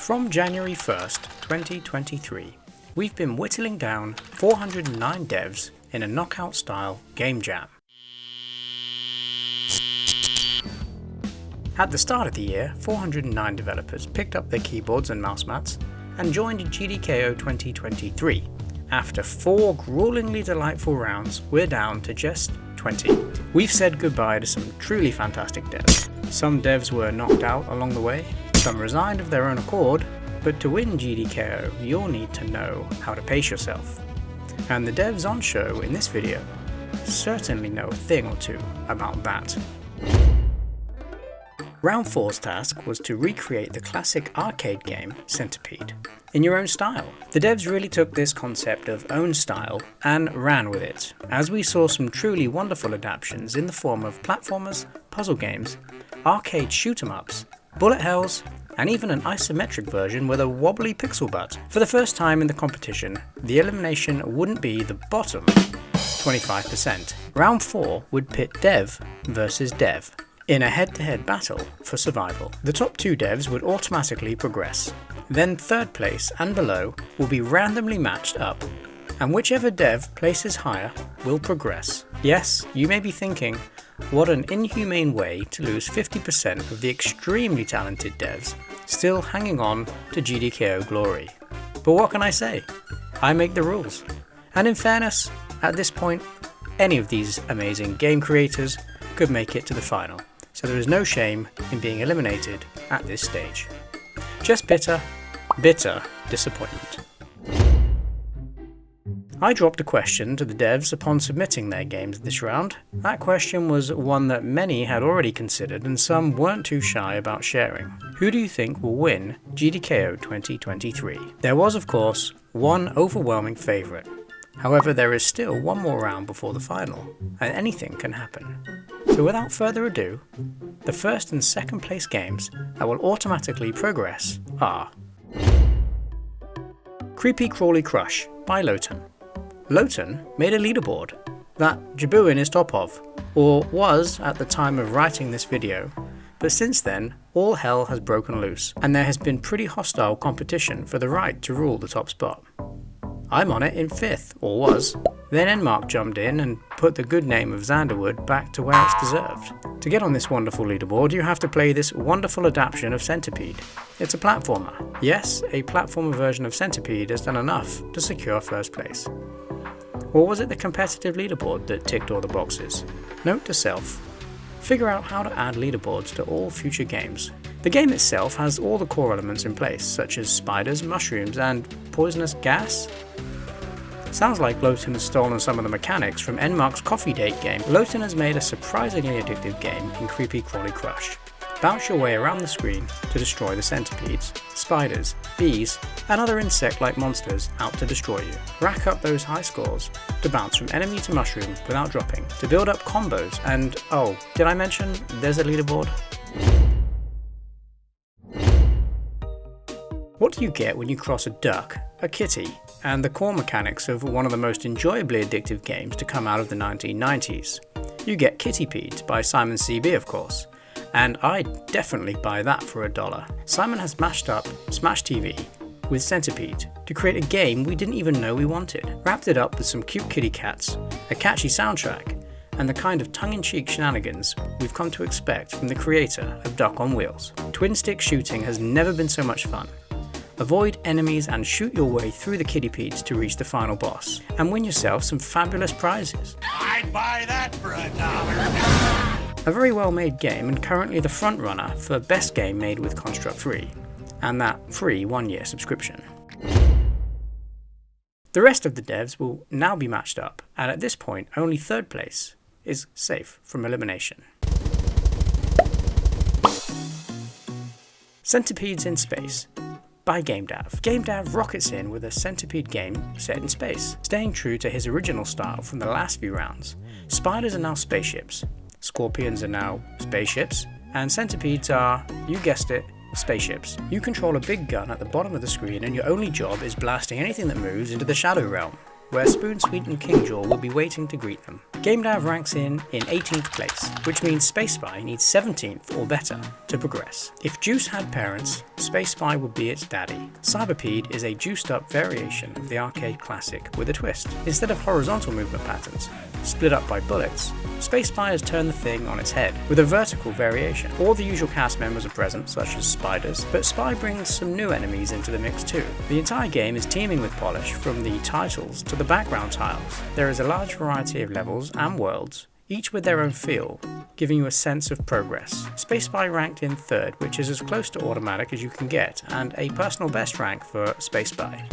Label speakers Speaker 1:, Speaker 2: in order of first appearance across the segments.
Speaker 1: From January 1st, 2023, we've been whittling down 409 devs in a knockout-style game jam. At the start of the year, 409 developers picked up their keyboards and mouse mats and joined GDKO 2023. After 4 gruelingly delightful rounds, we're down to just 20. We've said goodbye to some truly fantastic devs. Some devs were knocked out along the way, some resigned of their own accord, but to win GDKO, you'll need to know how to pace yourself. And the devs on show in this video certainly know a thing or two about that. Round 4's task was to recreate the classic arcade game Centipede in your own style. The devs really took this concept of own style and ran with it, as we saw some truly wonderful adaptations in the form of platformers, puzzle games, arcade shoot-em-ups, bullet hells, and even an isometric version with a wobbly pixel butt. For the first time in the competition, the elimination wouldn't be the bottom 25%. Round 4 would pit dev versus dev in a head-to-head battle for survival. The top 2 devs would automatically progress. Then third place and below will be randomly matched up, and whichever dev places higher will progress. Yes, you may be thinking, what an inhumane way to lose 50% of the extremely talented devs still hanging on to GDKO glory. But what can I say? I make the rules. And in fairness, at this point, any of these amazing game creators could make it to the final. So there is no shame in being eliminated at this stage. Just bitter disappointment. I dropped a question to the devs upon submitting their games this round. That question was one that many had already considered and some weren't too shy about sharing. Who do you think will win GDKO 2023? There was, of course, one overwhelming favourite. However, there is still one more round before the final, and anything can happen. So without further ado, the first and second place games that will automatically progress are Creepy Crawly Crush by Lotan. Lotan made a leaderboard that Jabuin is top of, or was at the time of writing this video, but since then all hell has broken loose and there has been pretty hostile competition for the right to rule the top spot. I'm on it in 5th, or was. Then Enmark jumped in and put the good name of Xanderwood back to where it's deserved. To get on this wonderful leaderboard, you have to play this wonderful adaptation of Centipede. It's a platformer. Yes, a platformer version of Centipede has done enough to secure first place. Or was it the competitive leaderboard that ticked all the boxes? Note to self, figure out how to add leaderboards to all future games. The game itself has all the core elements in place, such as spiders, mushrooms, and poisonous gas. Sounds like Lotan has stolen some of the mechanics from Enmark's Coffee Date game. Lotan has made a surprisingly addictive game in Creepy Crawly Crush. Bounce your way around the screen to destroy the centipedes, spiders, bees, and other insect-like monsters out to destroy you. Rack up those high scores to bounce from enemy to mushroom without dropping, to build up combos, and oh, did I mention there's a leaderboard? What do you get when you cross a duck, a kitty, and the core mechanics of one of the most enjoyably addictive games to come out of the 1990s? You get Centipede by Simon CB, of course, and I'd definitely buy that for $1. Simon has mashed up Smash TV with Centipede to create a game we didn't even know we wanted, wrapped it up with some cute kitty cats, a catchy soundtrack, and the kind of tongue-in-cheek shenanigans we've come to expect from the creator of Duck on Wheels. Twin-stick shooting has never been so much fun. Avoid enemies and shoot your way through the kittypedes to reach the final boss, and win yourself some fabulous prizes.
Speaker 2: I'd buy that for $1.
Speaker 1: A very well made game, and currently the front runner for best game made with Construct Free, and that free 1-year subscription. The rest of the devs will now be matched up, and at this point only third place is safe from elimination. Centipedes in Space by GameDav. GameDav rockets in with a Centipede game set in space, staying true to his original style from the last few rounds. Spiders are now spaceships, scorpions are now spaceships, and centipedes are, you guessed it, spaceships. You control a big gun at the bottom of the screen and your only job is blasting anything that moves into the Shadow Realm, where Spoonsweet and Kingjaw will be waiting to greet them. GameDav ranks in 18th place, which means Space Spy needs 17th or better to progress. If Juice had parents, Space Spy would be its daddy. Centipede is a juiced up variation of the arcade classic with a twist. Instead of horizontal movement patterns, split up by bullets, Space Spy has turned the thing on its head with a vertical variation. All the usual cast members are present, such as spiders, but Spy brings some new enemies into the mix too. The entire game is teeming with polish, from the titles to the background tiles. There is a large variety of levels and worlds, each with their own feel, giving you a sense of progress. Space Spy ranked in 3rd, which is as close to automatic as you can get, and a personal best rank for Space Spy.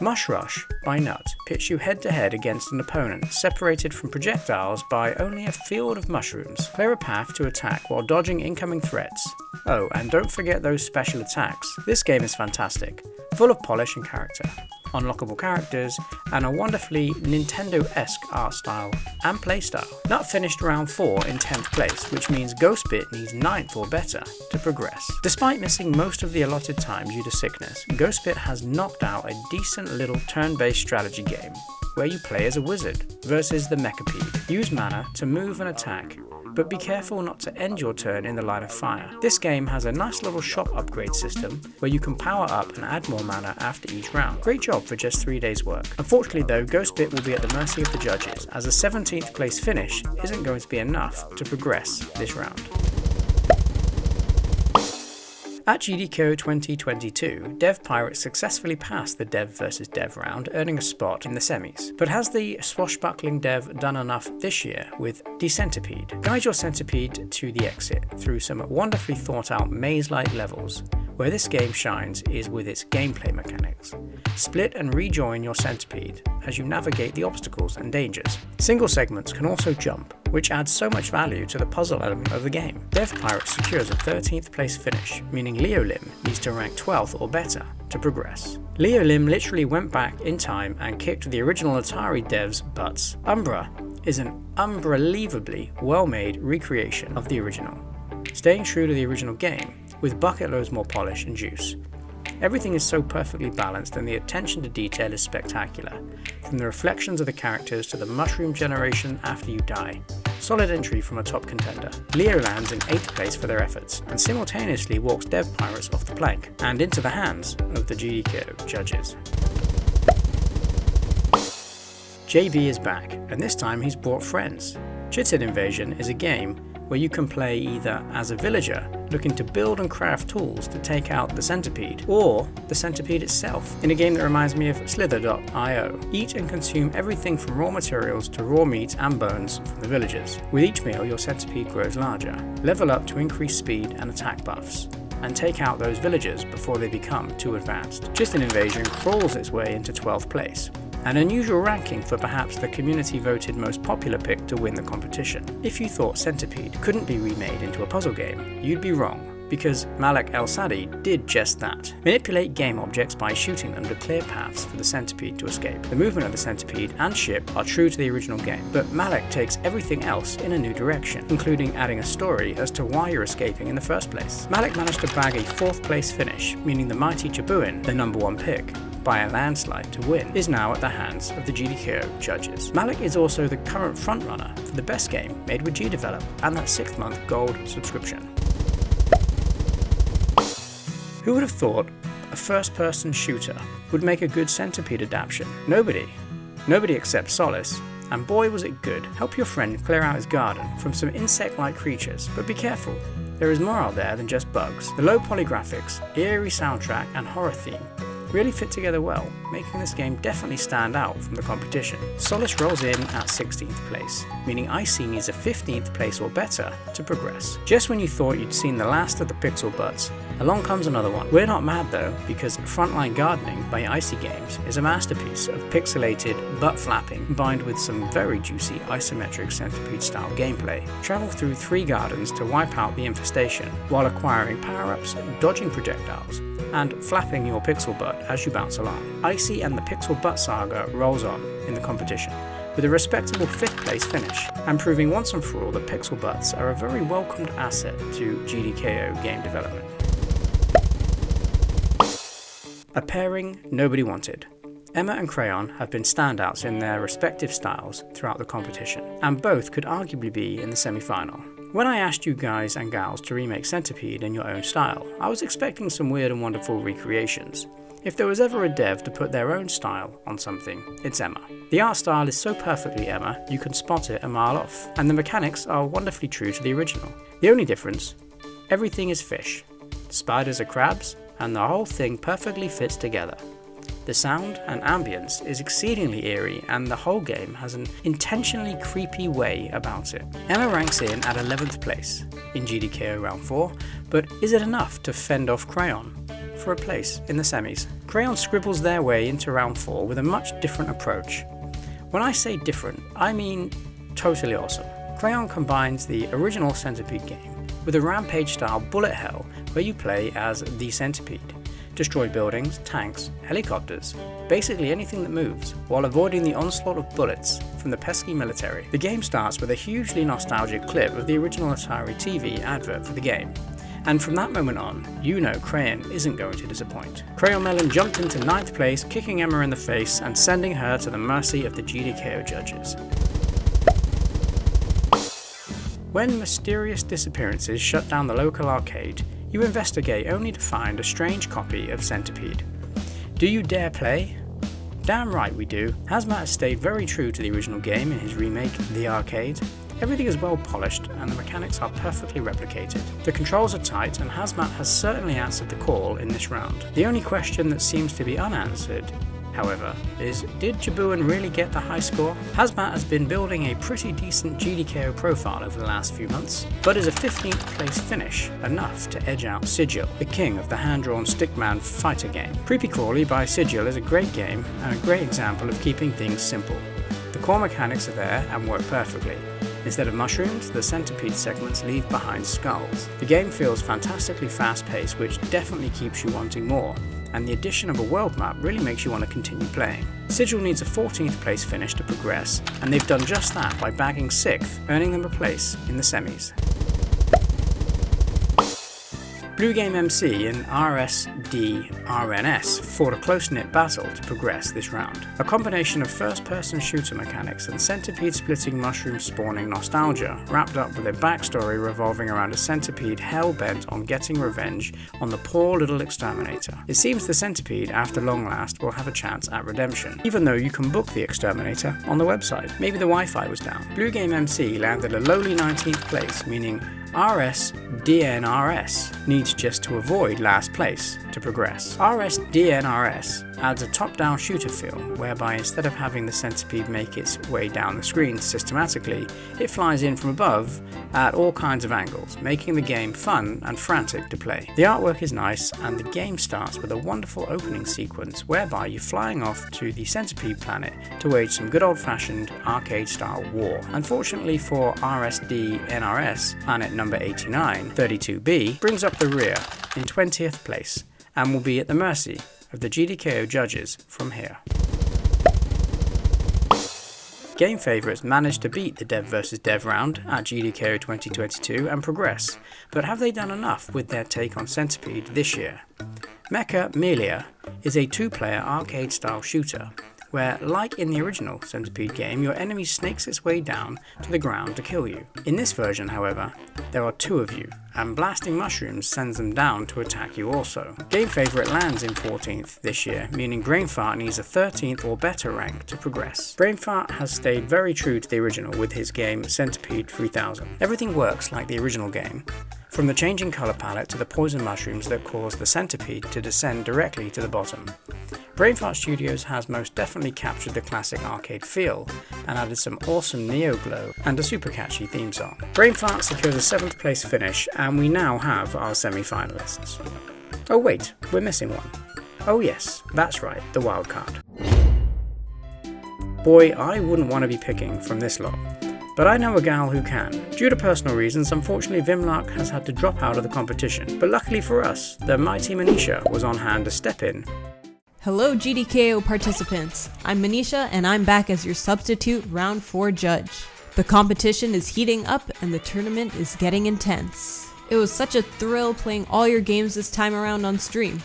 Speaker 1: Mush Rush by Nut pits you head to head against an opponent separated from projectiles by only a field of mushrooms. Clear a path to attack while dodging incoming threats. Oh, and don't forget those special attacks. This game is fantastic, full of polish and character, unlockable characters, and a wonderfully Nintendo-esque art style and playstyle. Nut finished round 4 in 10th place, which means Ghostbit needs 9th or better to progress. Despite missing most of the allotted time due to sickness, Ghostbit has knocked out a decent little turn-based strategy game where you play as a wizard versus the Mechapede. Use mana to move and attack, but be careful not to end your turn in the line of fire. This game has a nice little shop upgrade system where you can power up and add more mana after each round. Great job for just 3 days work. Unfortunately though, Ghostbit will be at the mercy of the judges, as a 17th place finish isn't going to be enough to progress this round. At GDKO 2022, Dev Pirates successfully passed the Dev vs Dev round, earning a spot in the semis. But has the swashbuckling Dev done enough this year with Centipede? Guide your Centipede to the exit through some wonderfully thought out maze-like levels. Where this game shines is with its gameplay mechanics. Split and rejoin your Centipede as you navigate the obstacles and dangers. Single segments can also jump, which adds so much value to the puzzle element of the game. Dev Pirates secures a 13th place finish, meaning Leo Lim needs to rank 12th or better to progress. Leo Lim literally went back in time and kicked the original Atari devs' butts. Umbra is an unbelievably well-made recreation of the original, staying true to the original game, with bucket loads more polish and juice. Everything is so perfectly balanced and the attention to detail is spectacular, from the reflections of the characters to the mushroom generation after you die. Solid entry from a top contender. Leo lands in 8th place for their efforts, and simultaneously walks Dev Pirates off the plank, and into the hands of the GDKO judges. JB is back, and this time he's brought friends. Chitin Invasion is a game where you can play either as a villager looking to build and craft tools to take out the Centipede, or the Centipede itself, in a game that reminds me of Slither.io. Eat and consume everything from raw materials to raw meat and bones from the villagers. With each meal, your Centipede grows larger. Level up to increase speed and attack buffs, and take out those villagers before they become too advanced. Chitin Invasion crawls its way into 12th place, an unusual ranking for perhaps the community voted most popular pick to win the competition. If you thought Centipede couldn't be remade into a puzzle game, you'd be wrong, because Malek El Sadi did just that. Manipulate game objects by shooting them to clear paths for the Centipede to escape. The movement of the Centipede and ship are true to the original game, but Malek takes everything else in a new direction, including adding a story as to why you're escaping in the first place. Malek managed to bag a 4th place finish, meaning the mighty Jabuin, the #1 pick, by a landslide to win, is now at the hands of the GDKO judges. Malek is also the current frontrunner for the best game made with GDevelop and that 6th-month gold subscription. Who would have thought a first-person shooter would make a good Centipede adaptation? Nobody. Nobody except Solace. And boy was it good. Help your friend clear out his garden from some insect-like creatures, but be careful. There is more out there than just bugs. The low poly graphics, eerie soundtrack and horror theme really fit together well, making this game definitely stand out from the competition. Solace rolls in at 16th place, meaning Icy needs a 15th place or better to progress. Just when you thought you'd seen the last of the pixel butts, along comes another one. We're not mad though, because Frontline Gardening by Icy Games is a masterpiece of pixelated butt flapping combined with some very juicy isometric Centipede style gameplay. Travel through 3 gardens to wipe out the infestation while acquiring power-ups, dodging projectiles, and flapping your pixel butt as you bounce along. Icy and the Pixel Butt Saga rolls on in the competition, with a respectable 5th place finish, and proving once and for all that pixel butts are a very welcomed asset to GDKO game development. A pairing nobody wanted. Emma and Crayon have been standouts in their respective styles throughout the competition, and both could arguably be in the semi-final. When I asked you guys and gals to remake Centipede in your own style, I was expecting some weird and wonderful recreations. If there was ever a dev to put their own style on something, it's Emma. The art style is so perfectly Emma, you can spot it a mile off, and the mechanics are wonderfully true to the original. The only difference, everything is fish, spiders are crabs, and the whole thing perfectly fits together. The sound and ambience is exceedingly eerie, and the whole game has an intentionally creepy way about it. Emma ranks in at 11th place in GDKO round 4, but is it enough to fend off Crayon for a place in the semis? Crayon scribbles their way into round 4 with a much different approach. When I say different, I mean totally awesome. Crayon combines the original Centipede game with a rampage style bullet hell where you play as the Centipede. Destroy buildings, tanks, helicopters, basically anything that moves, while avoiding the onslaught of bullets from the pesky military. The game starts with a hugely nostalgic clip of the original Atari TV advert for the game. And from that moment on, you know Crayon isn't going to disappoint. Crayon Melon jumped into 9th place, kicking Emma in the face and sending her to the mercy of the GDKO judges. When mysterious disappearances shut down the local arcade, you investigate only to find a strange copy of Centipede. Do you dare play? Damn right we do. Hazmat has stayed very true to the original game in his remake, The Arcade. Everything is well polished and the mechanics are perfectly replicated. The controls are tight and Hazmat has certainly answered the call in this round. The only question that seems to be unanswered, however, is did Jabuin really get the high score? Hazmat has been building a pretty decent GDKO profile over the last few months, but is a 15th place finish enough to edge out Sigil, the king of the hand-drawn stickman fighter game? Creepy Crawly by Sigil is a great game and a great example of keeping things simple. The core mechanics are there and work perfectly. Instead of mushrooms, the Centipede segments leave behind skulls. The game feels fantastically fast-paced, which definitely keeps you wanting more, and the addition of a world map really makes you want to continue playing. Sigil needs a 14th place finish to progress, and they've done just that by bagging 6th, earning them a place in the semis. Blue Game MC and RSD-RNS fought a close-knit battle to progress this round. A combination of first-person shooter mechanics and centipede-splitting mushroom-spawning nostalgia, wrapped up with a backstory revolving around a centipede hell-bent on getting revenge on the poor little exterminator. It seems the centipede, after long last, will have a chance at redemption, even though you can book the exterminator on the website. Maybe the Wi-Fi was down. Blue Game MC landed a lowly 19th place, meaning RSDNRS needs just to avoid last place to progress. RSDNRS adds a top-down shooter feel, whereby instead of having the centipede make its way down the screen systematically, it flies in from above at all kinds of angles, making the game fun and frantic to play. The artwork is nice, and the game starts with a wonderful opening sequence whereby you're flying off to the centipede planet to wage some good old-fashioned arcade-style war. Unfortunately for RSDNRS, planet number 89, 32B, brings up the rear in 20th place and will be at the mercy of the GDKO judges from here. Game favourites managed to beat the Dev vs Dev round at GDKO 2022 and progress, but have they done enough with their take on Centipede this year? Mecha Melia is a 2-player arcade-style shooter, where, like in the original Centipede game, your enemy snakes its way down to the ground to kill you. In this version, however, there are 2 of you, and blasting mushrooms sends them down to attack you also. Game favourite lands in 14th this year, meaning Brainfart needs a 13th or better rank to progress. Brainfart has stayed very true to the original with his game Centipede 3000. Everything works like the original game, from the changing colour palette to the poison mushrooms that cause the centipede to descend directly to the bottom. Brainfart Studios has most definitely captured the classic arcade feel and added some awesome neo glow and a super catchy theme song. Brainfart secures a 7th place finish, and we now have our semi-finalists. Oh wait, we're missing one. Oh yes, that's right, the Wildcard. Boy, I wouldn't want to be picking from this lot, but I know a gal who can. Due to personal reasons, unfortunately Vimlark has had to drop out of the competition, but luckily for us, the mighty Manisha was on hand to step in.
Speaker 3: Hello GDKO participants, I'm Manisha and I'm back as your substitute round 4 judge. The competition is heating up and the tournament is getting intense. It was such a thrill playing all your games this time around on stream.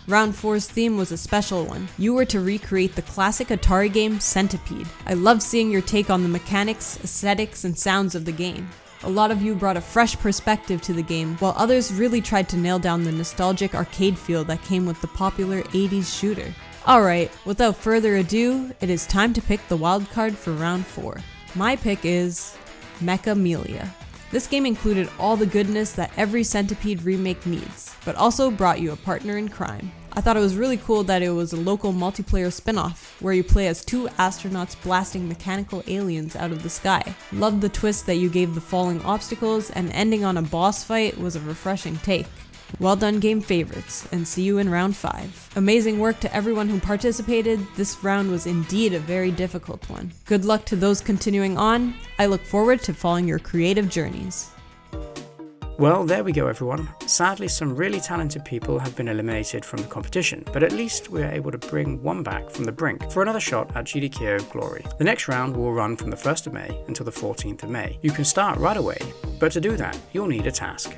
Speaker 3: Round 4's theme was a special one. You were to recreate the classic Atari game Centipede. I loved seeing your take on the mechanics, aesthetics, and sounds of the game. A lot of you brought a fresh perspective to the game, while others really tried to nail down the nostalgic arcade feel that came with the popular 80s shooter. Alright, without further ado, it is time to pick the wildcard for round 4. My pick is Mechamelia. This game included all the goodness that every Centipede remake needs, but also brought you a partner in crime. I thought it was really cool that it was a local multiplayer spin-off, where you play as 2 astronauts blasting mechanical aliens out of the sky. Loved the twist that you gave the falling obstacles, and ending on a boss fight was a refreshing take. Well done, game favorites, and see you in round 5. Amazing work to everyone who participated. This round was indeed a very difficult one. Good luck to those continuing on. I look forward to following your creative journeys.
Speaker 1: Well, there we go everyone. Sadly, some really talented people have been eliminated from the competition, but at least we are able to bring one back from the brink for another shot at GDKO glory. The next round will run from the 1st of May until the 14th of May. You can start right away, but to do that, you'll need a task.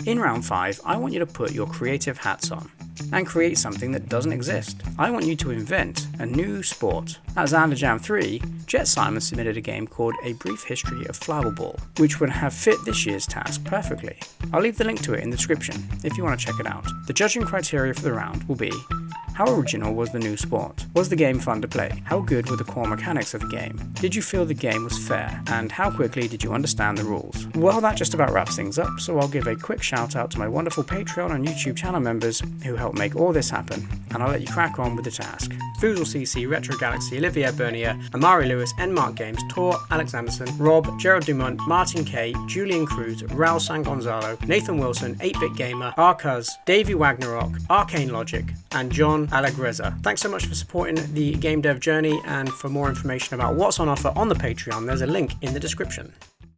Speaker 1: In round 5, I want you to put your creative hats on and create something that doesn't exist. I want you to invent a new sport. At Xanderwood 3, Jet Simon submitted a game called A Brief History of Flarbleball, which would have fit this year's task perfectly. I'll leave the link to it in the description if you want to check it out. The judging criteria for the round will be: how original was the new sport? Was the game fun to play? How good were the core mechanics of the game? Did you feel the game was fair? And how quickly did you understand the rules? Well, that just about wraps things up, so I'll give a quick shout out to my wonderful Patreon and YouTube channel members who helped make all this happen, and I'll let you crack on with the task. Foozle CC, Retro Galaxy, Olivier Bernier, Amari Lewis, Mark Games, Tor, Alex Anderson, Rob, Gerald Dumont, Martin K, Julian Cruz, Raul San Gonzalo, Nathan Wilson, 8-Bit Gamer, Arcuz, Davey Wagnerok, Arcane Logic, and John Allegreza. Thanks so much for supporting the game dev journey, and for more information about what's on offer on the Patreon, there's a link in the description.